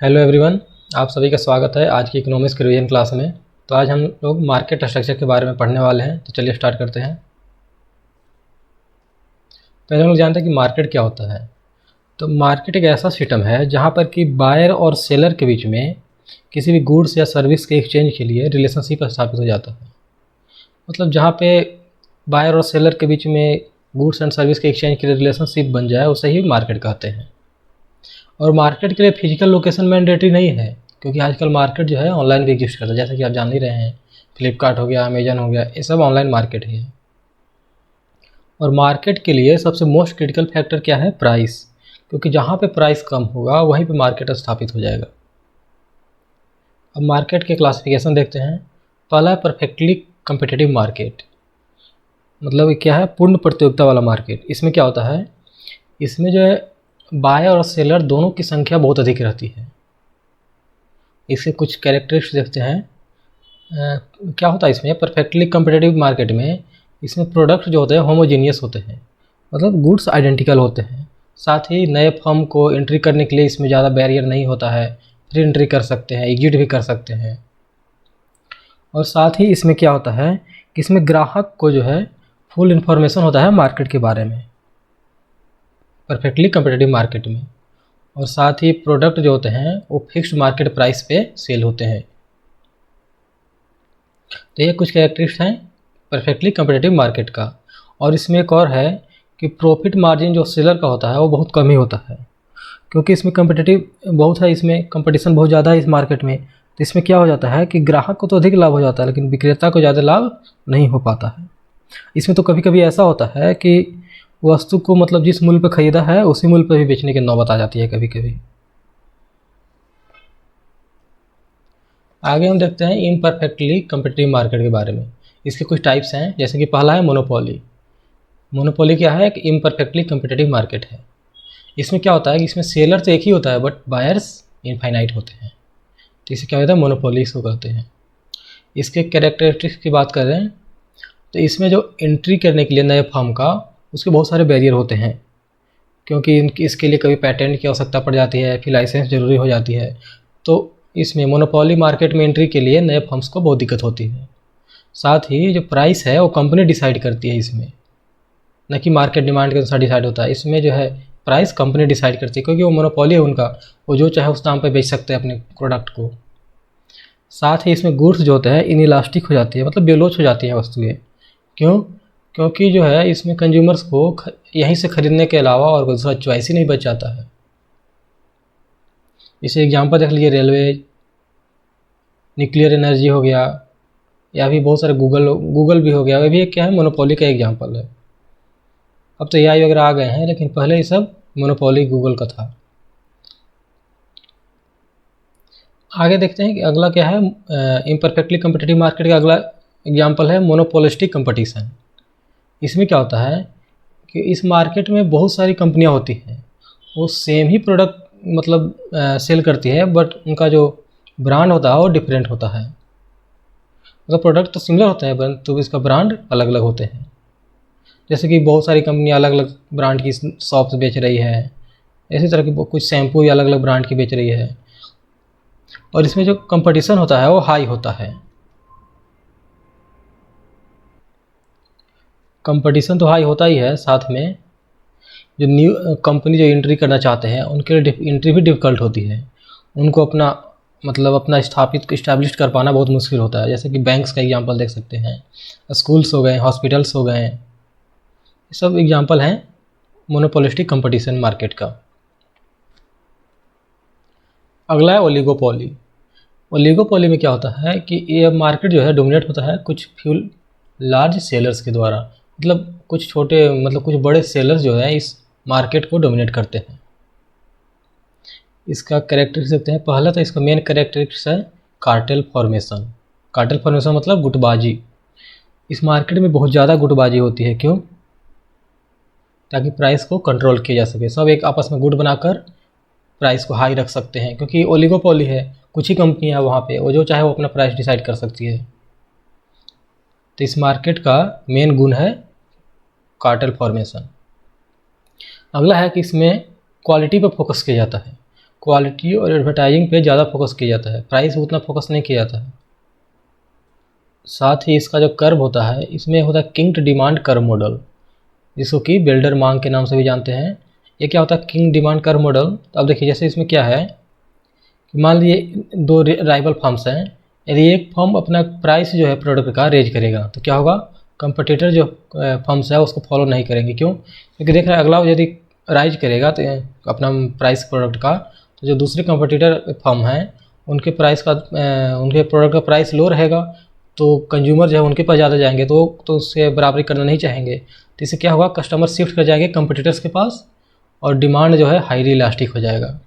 Hello everyone, आप सभी का स्वागत है आज की इकोनॉमिक्स के रिवीजन क्लास में। तो आज हम लोग मार्केट स्ट्रक्चर के बारे में पढ़ने वाले हैं। तो चलिए स्टार्ट करते हैं। पहले हम लोग जानते हैं कि मार्केट क्या होता है। तो मार्केट एक ऐसा सिस्टम है जहाँ पर कि बायर और सेलर के बीच में किसी भी गुड्स या सर्विस के एक्सचेंज के लिए रिलेशनशिप स्थापित हो जाता है। मतलब जहाँ पे बायर और सेलर के बीच में गुड्स एंड सर्विस के एक्सचेंज के लिए रिलेशनशिप बन जाए उसे ही मार्केट कहते हैं। और मार्केट के लिए फिजिकल लोकेशन मैंडेटरी नहीं है, क्योंकि आजकल मार्केट जो है ऑनलाइन भी एग्जिस्ट करता है। जैसे कि आप जान ही रहे हैं, फ्लिपकार्ट हो गया, अमेजन हो गया, ये सब ऑनलाइन मार्केट ही है। और मार्केट के लिए सबसे मोस्ट क्रिटिकल फैक्टर क्या है? प्राइस। क्योंकि जहाँ पे प्राइस कम होगा वहीं पे मार्केट स्थापित हो जाएगा। अब मार्केट के क्लासिफिकेशन देखते हैं। पहला है परफेक्टली कम्पिटिटिव मार्केट। मतलब ये क्या है? पूर्ण प्रतियोगिता वाला मार्केट। इसमें क्या होता है? इसमें जो है बायर और सेलर दोनों की संख्या बहुत अधिक रहती है। इसके कुछ कैरेक्टरिस्टिक्स देखते हैं। क्या होता है इसमें? परफेक्टली कम्पिटिटिव मार्केट में इसमें प्रोडक्ट जो होते हैं होमोजीनियस होते हैं, मतलब गुड्स आइडेंटिकल होते हैं। साथ ही नए फर्म को एंट्री करने के लिए इसमें ज़्यादा बैरियर नहीं होता है, फ्री एंट्री कर सकते हैं, एग्जिट भी कर सकते हैं। और साथ ही इसमें क्या होता है कि इसमें ग्राहक को जो है फुल इन्फॉर्मेशन होता है मार्केट के बारे में, परफेक्टली कम्पिटिटिव मार्केट में। और साथ ही प्रोडक्ट जो होते हैं वो फिक्स्ड मार्केट प्राइस पे सेल होते हैं। तो ये कुछ कैरेक्टरिस्टिक्स हैं परफेक्टली कम्पिटिटिव मार्केट का। और इसमें एक और है कि प्रॉफिट मार्जिन जो सेलर का होता है वो बहुत कम ही होता है, क्योंकि इसमें कम्पिटिटिव बहुत है, इसमें कंपटीशन बहुत ज़्यादा है इस मार्केट में। तो इसमें क्या हो जाता है कि ग्राहक को तो अधिक लाभ हो जाता है, लेकिन विक्रेता को ज़्यादा लाभ नहीं हो पाता है। इसमें तो कभी कभी ऐसा होता है कि वस्तु को मतलब जिस मूल्य पर ख़रीदा है उसी मूल्य पर भी बेचने की नौबत आ जाती है कभी कभी। आगे हम देखते हैं इम्परफेक्टली कम्पिटिटिव मार्केट के बारे में। इसके कुछ टाइप्स हैं, जैसे कि पहला है मोनोपोली। मोनोपोली क्या है? कि इम्परफेक्टली कम्पिटिटिव मार्केट है। इसमें क्या होता है कि इसमें सेलर तो एक ही होता है बट बायर्स इनफाइनाइट होते हैं। तो इसे क्या होता है? मोनोपोली इसको कहते हैं। इसके कैरेक्टरिस्टिक्स की बात करें तो इसमें जो एंट्री करने के लिए नए फर्म का उसके बहुत सारे बैरियर होते हैं, क्योंकि इसके लिए कभी पेटेंट की आवश्यकता पड़ जाती है, फिर लाइसेंस ज़रूरी हो जाती है। तो इसमें मोनोपोली मार्केट में एंट्री के लिए नए फर्म्स को बहुत दिक्कत होती है। साथ ही जो प्राइस है वो कंपनी डिसाइड करती है इसमें, न कि मार्केट डिमांड के अनुसार डिसाइड होता है। इसमें जो है प्राइस कंपनी डिसाइड करती है, क्योंकि वो मोनोपोली है उनका, वो जो चाहे उस दाम पर बेच सकते हैं अपने प्रोडक्ट को। साथ ही इसमें गुड्स जो होते हैं इनइलास्टिक हो जाती है, मतलब बेलोच हो जाती है वस्तुएँ। क्यों? क्योंकि जो है इसमें कंज्यूमर्स को यहीं से ख़रीदने के अलावा और कोई दूसरा चॉइस ही नहीं बच जाता है। जैसे एग्जांपल देख लीजिए, रेलवे, न्यूक्लियर एनर्जी हो गया, या भी बहुत सारे गूगल भी हो गया। वे भी एक क्या है? मोनोपोली का एग्जांपल है। अब तो एआई वगैरह आ गए हैं, लेकिन पहले ये सब मोनोपोली गूगल का था। आगे देखते हैं कि अगला क्या है। इम्परफेक्टली कम्पिटिटिव मार्केट का अगला एग्जांपल है मोनोपोलिस्टिक कंपटीशन। इसमें क्या होता है कि इस मार्केट में बहुत सारी कंपनियां होती हैं, वो सेम ही प्रोडक्ट मतलब सेल करती है, बट उनका जो ब्रांड होता है वो डिफरेंट होता है। मतलब प्रोडक्ट तो सिमिलर होते हैं परंतु इसका ब्रांड अलग अलग होते हैं। जैसे कि बहुत सारी कंपनियां अलग अलग ब्रांड की शॉप्स बेच रही है, इसी तरह की कुछ शैम्पू अलग अलग ब्रांड की बेच रही है। और इसमें जो कंपटीशन होता है वो हाई होता है। कंपटीशन तो हाई होता ही है, साथ में जो न्यू कंपनी जो एंट्री करना चाहते हैं उनके लिए एंट्री भी डिफ़िकल्ट होती है। उनको अपना इस्टेब्लिश कर पाना बहुत मुश्किल होता है। जैसे कि बैंक्स का एग्जांपल देख सकते हैं, स्कूल्स हो गए, हॉस्पिटल्स हो गए, ये सब एग्जांपल हैं मोनोपोलिस्टिक कंपटीशन मार्केट का। अगला है ओलिगोपोली। ओलिगोपोली में क्या होता है कि ये मार्केट जो है डोमिनेट होता है कुछ फ्यू लार्ज सेलर्स के द्वारा। मतलब कुछ बड़े सेलर्स जो है इस मार्केट को डोमिनेट करते हैं। इसका कैरेक्टरिस्टिक्स देखते हैं। पहला तो इसका मेन कैरेक्टरिस्टिक्स है कार्टेल फॉर्मेशन। कार्टेल फॉर्मेशन मतलब गुटबाजी। इस मार्केट में बहुत ज़्यादा गुटबाजी होती है। क्यों? ताकि प्राइस को कंट्रोल किया जा सके। सब एक आपस में गुट बनाकर प्राइस को हाई रख सकते हैं, क्योंकि ओलिगोपोली है, कुछ ही कंपनियां हैं वहाँ पे, वो जो चाहे वो अपना प्राइस डिसाइड कर सकती है। तो इस मार्केट का मेन गुण है कार्टेल फॉर्मेशन। अगला है कि इसमें क्वालिटी पर फोकस किया जाता है। क्वालिटी और एडवर्टाइजिंग पे ज़्यादा फोकस किया जाता है, प्राइस उतना फोकस नहीं किया जाता है। साथ ही इसका जो कर्व होता है, इसमें होता है किंग डिमांड कर्व मॉडल, जिसको कि बिल्डर मांग के नाम से भी जानते हैं। ये क्या होता है किंग डिमांड कर्व मॉडल? तो अब देखिए, जैसे इसमें क्या है कि मान लीजिए दो राइवल फर्म्स हैं, यदि एक फर्म अपना प्राइस जो है प्रोडक्ट का रेज करेगा तो क्या होगा, कंपटीटर जो फर्म्स है उसको फॉलो नहीं करेंगे। क्यों? क्योंकि देख रहे हैं अगला यदि राइज करेगा तो अपना प्राइस प्रोडक्ट का, तो जो दूसरे कंपटीटर फर्म हैं उनके प्राइस का उनके प्रोडक्ट का प्राइस लो रहेगा, तो कंज्यूमर जो है उनके पास ज़्यादा जाएंगे, तो उससे बराबरी करना नहीं चाहेंगे। तो इससे क्या होगा, कस्टमर शिफ्ट कर जाएंगे कंपटीटर्स के पास और डिमांड जो है हाईली इलास्टिक हो जाएगा।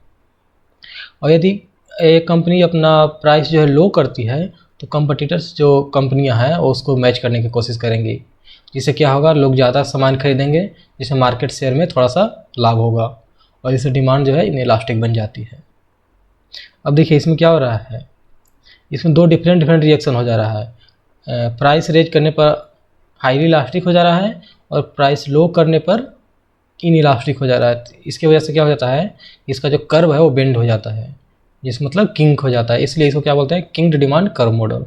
और यदि एक कंपनी अपना प्राइस जो है लो करती है तो कंपटीटर्स जो कंपनियां हैं वो उसको मैच करने की कोशिश करेंगी, जिससे क्या होगा, लोग ज़्यादा सामान खरीदेंगे, जिससे मार्केट शेयर में थोड़ा सा लाभ होगा और इससे डिमांड जो है इनइलास्टिक बन जाती है। अब देखिए इसमें क्या हो रहा है, इसमें दो डिफरेंट रिएक्शन हो जा रहा है। प्राइस रेज करने पर हाईली इलास्टिक हो जा रहा है और प्राइस लो करने पर इनइलास्टिक हो जा रहा है। इसकी वजह से क्या हो जाता है, इसका जो कर्व है वो बेंड हो जाता है, जिस मतलब किंग हो जाता है, इसलिए इसको क्या बोलते हैं, king demand curve model.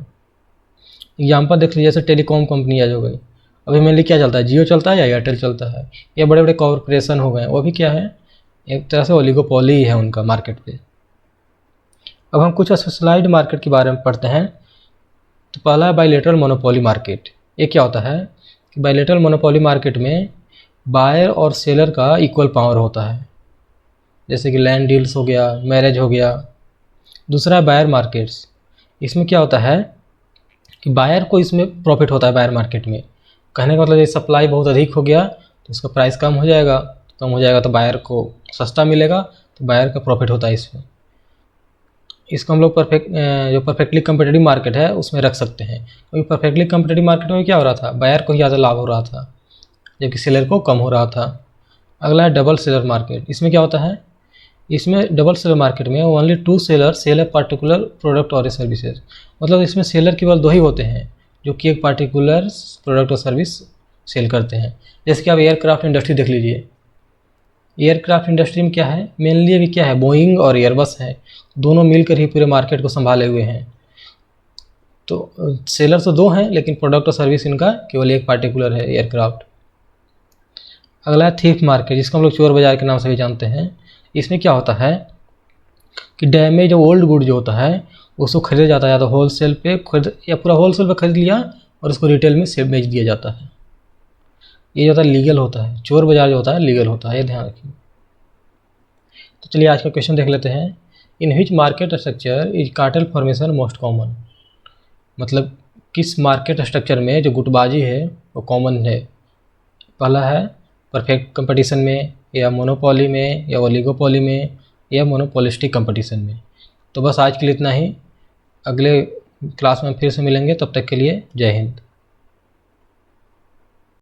Example देख लीजिए, जैसे टेलीकॉम कंपनी आ जो गई, अभी मेनली क्या चलता है, जियो चलता है या एयरटेल चलता है, या बड़े बड़े कॉरपोरेशन हो गए, वो भी क्या है, एक तरह से ओलिगोपोली है उनका मार्केट पे। अब हम कुछ स्पेशलाइज्ड मार्केट के बारे में पढ़ते हैं। तो पहला है बायलैटरल मोनोपोली मार्केट। ये क्या होता है कि बायलैटरल मोनोपोली मार्केट में बायर और सेलर का इक्वल पावर होता है, जैसे कि लैंड डील्स हो गया, मैरिज हो गया। दूसरा है बायर मार्केट्स। इसमें क्या होता है कि बायर को इसमें प्रॉफिट होता है बायर मार्केट में। कहने का मतलब ये सप्लाई बहुत अधिक हो गया तो इसका प्राइस कम हो जाएगा, तो बायर को सस्ता मिलेगा, तो बायर का प्रॉफिट होता है इसमें। इसको हम लोग जो परफेक्टली कम्पिटिटिव मार्केट है उसमें रख सकते हैं, क्योंकि परफेक्टली कम्पिटिटिव मार्केट में क्या हो रहा था, बायर को ही ज़्यादा लाभ हो रहा था जबकि सेलर को कम हो रहा था। अगला है डबल सेलर मार्केट। इसमें क्या होता है, इसमें डबल सेलर मार्केट में only two seller sell a particular product और सर्विसेज। मतलब इसमें सेलर केवल दो ही होते हैं जो कि एक पार्टिकुलर प्रोडक्ट और सर्विस सेल करते हैं। जैसे कि आप एयरक्राफ्ट इंडस्ट्री देख लीजिए, एयरक्राफ्ट इंडस्ट्री में क्या है, मेनली अभी क्या है, बोइंग और एयरबस है, दोनों मिलकर ही पूरे मार्केट को संभाले हुए हैं। तो सेलर तो दो हैं लेकिन प्रोडक्ट और सर्विस इनका केवल एक पार्टिकुलर है, एयरक्राफ्ट। अगला है थीफ मार्केट, जिसको हम लोग चोर बाजार के नाम से भी जानते हैं। इसमें क्या होता है कि डैमेज और ओल्ड गुड जो होता है उसको खरीदा जाता है, या तो होलसेल पे खरीद या पूरा होलसेल पे खरीद लिया और उसको रिटेल में सेल बेच दिया जाता है। ये जो होता है लीगल होता है, चोर बाजार जो होता है लीगल होता है, ये ध्यान रखिए। तो चलिए आज का क्वेश्चन देख लेते हैं। In which market structure is cartel formation most common. मतलब किस मार्केट स्ट्रक्चर में जो गुटबाजी है वो कॉमन है। पहला है परफेक्ट कंपटीशन में, या मोनोपोली में, या ओलिगोपोली में, या मोनोपोलिस्टिक कंपटीशन में। तो बस आज के लिए इतना ही। अगले क्लास में फिर से मिलेंगे, तब तक के लिए जय हिंद।